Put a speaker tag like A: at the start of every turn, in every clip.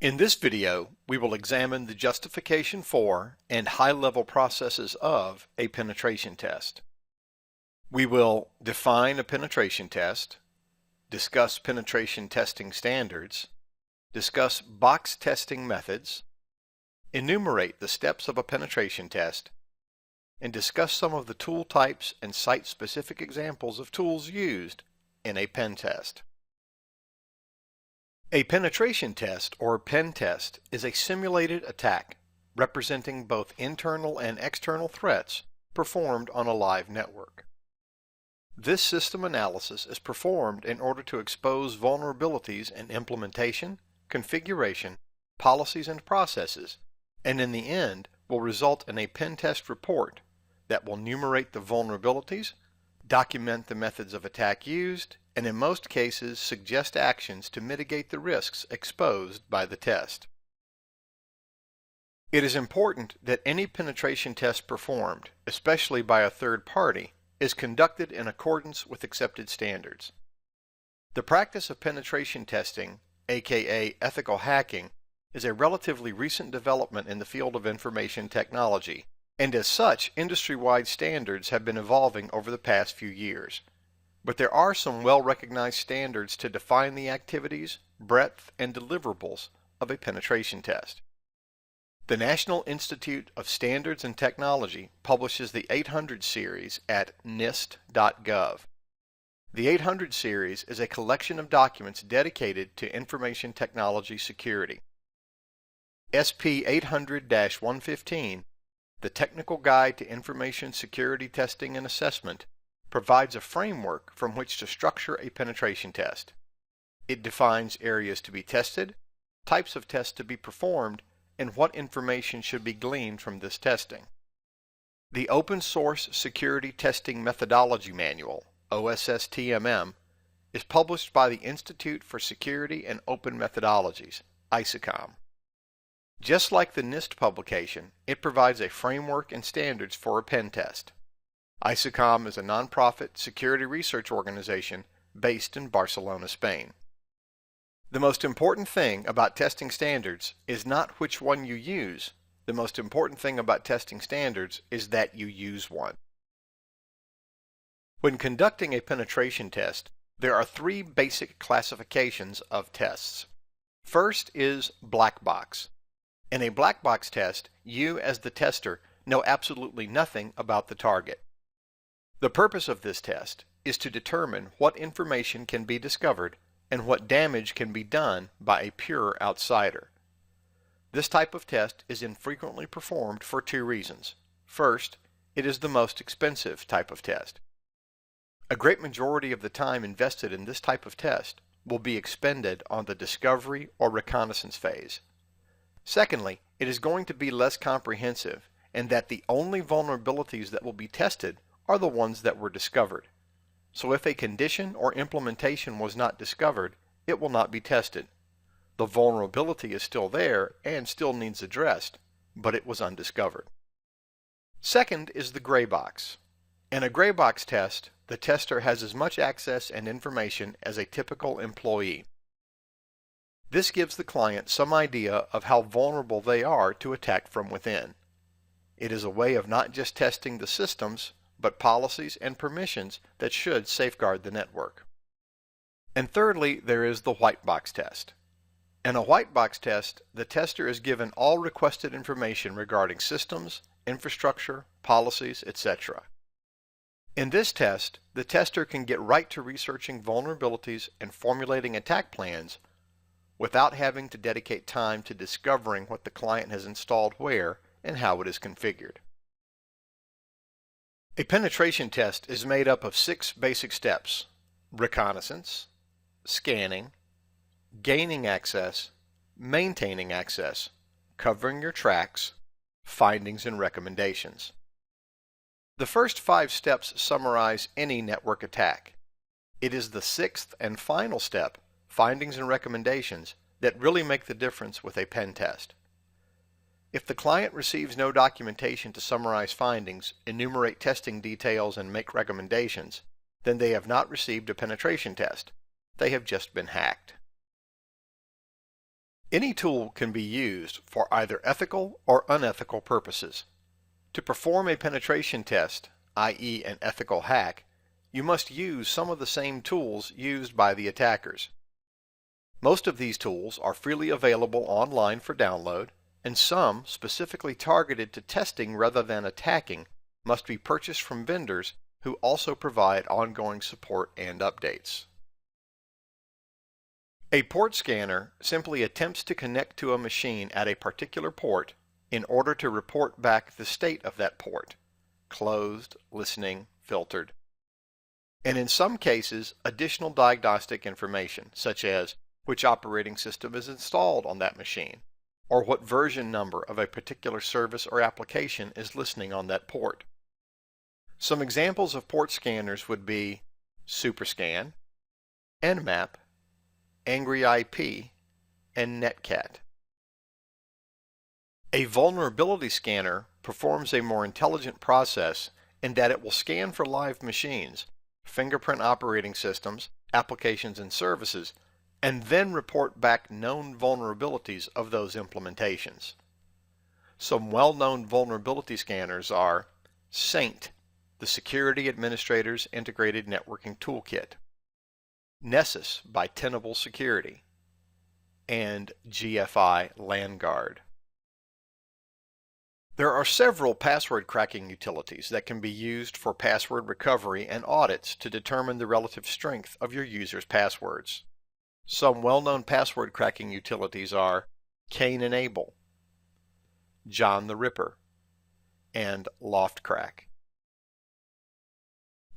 A: In this video, we will examine the justification for and high-level processes of a penetration test. We will define a penetration test, discuss penetration testing standards, discuss box testing methods, enumerate the steps of a penetration test, and discuss some of the tool types and site-specific examples of tools used in a pen test. A penetration test, or pen test, is a simulated attack representing both internal and external threats performed on a live network. This system analysis is performed in order to expose vulnerabilities in implementation, configuration, policies, and processes, and in the end will result in a pen test report that will enumerate the vulnerabilities, document the methods of attack used, and in most cases suggest actions to mitigate the risks exposed by the test. It is important that any penetration test performed, especially by a third party, is conducted in accordance with accepted standards. The practice of penetration testing, aka ethical hacking, is a relatively recent development in the field of information technology, and as such, industry-wide standards have been evolving over the past few years. But there are some well-recognized standards to define the activities, breadth, and deliverables of a penetration test. The National Institute of Standards and Technology publishes the 800 series at nist.gov. The 800 series is a collection of documents dedicated to information technology security. SP 800-115, the Technical Guide to Information Security Testing and Assessment, provides a framework from which to structure a penetration test. It defines areas to be tested, types of tests to be performed, and what information should be gleaned from this testing. The Open Source Security Testing Methodology Manual, OSSTMM, is published by the Institute for Security and Open Methodologies, ISOCOM. Just like the NIST publication, it provides a framework and standards for a pen test. ISOCOM is a nonprofit security research organization based in Barcelona, Spain. The most important thing about testing standards is not which one you use. The most important thing about testing standards is that you use one. When conducting a penetration test, there are three basic classifications of tests. First is black box. In a black box test, you as the tester know absolutely nothing about the target. The purpose of this test is to determine what information can be discovered and what damage can be done by a pure outsider. This type of test is infrequently performed for two reasons. First, it is the most expensive type of test. A great majority of the time invested in this type of test will be expended on the discovery or reconnaissance phase. Secondly, it is going to be less comprehensive, and that the only vulnerabilities that will be tested are the ones that were discovered. So if a condition or implementation was not discovered, it will not be tested. The vulnerability is still there and still needs addressed, but it was undiscovered. Second is the gray box. In a gray box test, the tester has as much access and information as a typical employee. This gives the client some idea of how vulnerable they are to attack from within. It is a way of not just testing the systems, but policies and permissions that should safeguard the network. And thirdly, there is the white box test. In a white box test, the tester is given all requested information regarding systems, infrastructure, policies, etc. In this test, the tester can get right to researching vulnerabilities and formulating attack plans without having to dedicate time to discovering what the client has installed where and how it is configured. A penetration test is made up of 6 basic steps: reconnaissance, scanning, gaining access, maintaining access, covering your tracks, findings and recommendations. The first 5 steps summarize any network attack. It is the 6th and final step, findings and recommendations, that really make the difference with a pen test. If the client receives no documentation to summarize findings, enumerate testing details, and make recommendations, then they have not received a penetration test. They have just been hacked. Any tool can be used for either ethical or unethical purposes. To perform a penetration test, i.e. an ethical hack, you must use some of the same tools used by the attackers. Most of these tools are freely available online for download, and some, specifically targeted to testing rather than attacking, must be purchased from vendors who also provide ongoing support and updates. A port scanner simply attempts to connect to a machine at a particular port in order to report back the state of that port: closed, listening, filtered, and in some cases additional diagnostic information such as which operating system is installed on that machine, or what version number of a particular service or application is listening on that port. Some examples of port scanners would be SuperScan, Nmap, Angry IP, and Netcat. A vulnerability scanner performs a more intelligent process in that it will scan for live machines, fingerprint operating systems, applications and services, and then report back known vulnerabilities of those implementations. Some well-known vulnerability scanners are Saint, the Security Administrator's Integrated Networking Toolkit, Nessus by Tenable Security, and GFI LandGuard. There are several password cracking utilities that can be used for password recovery and audits to determine the relative strength of your user's passwords. Some well-known password cracking utilities are Cain and Abel, John the Ripper, and LoftCrack.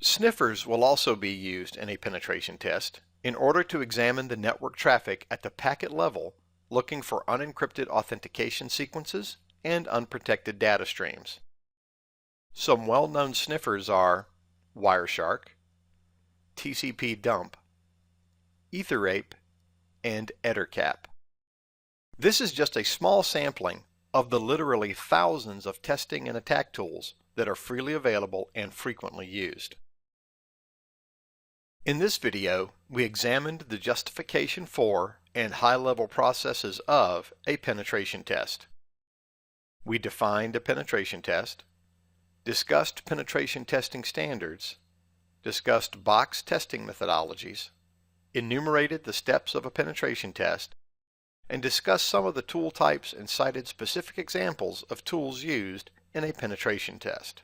A: Sniffers will also be used in a penetration test in order to examine the network traffic at the packet level, looking for unencrypted authentication sequences and unprotected data streams. Some well-known sniffers are Wireshark, TCP Dump, Etherape, and Ettercap. This is just a small sampling of the literally thousands of testing and attack tools that are freely available and frequently used. In this video, we examined the justification for and high-level processes of a penetration test. We defined a penetration test, discussed penetration testing standards, discussed box testing methodologies, enumerated the steps of a penetration test, and discussed some of the tool types and cited specific examples of tools used in a penetration test.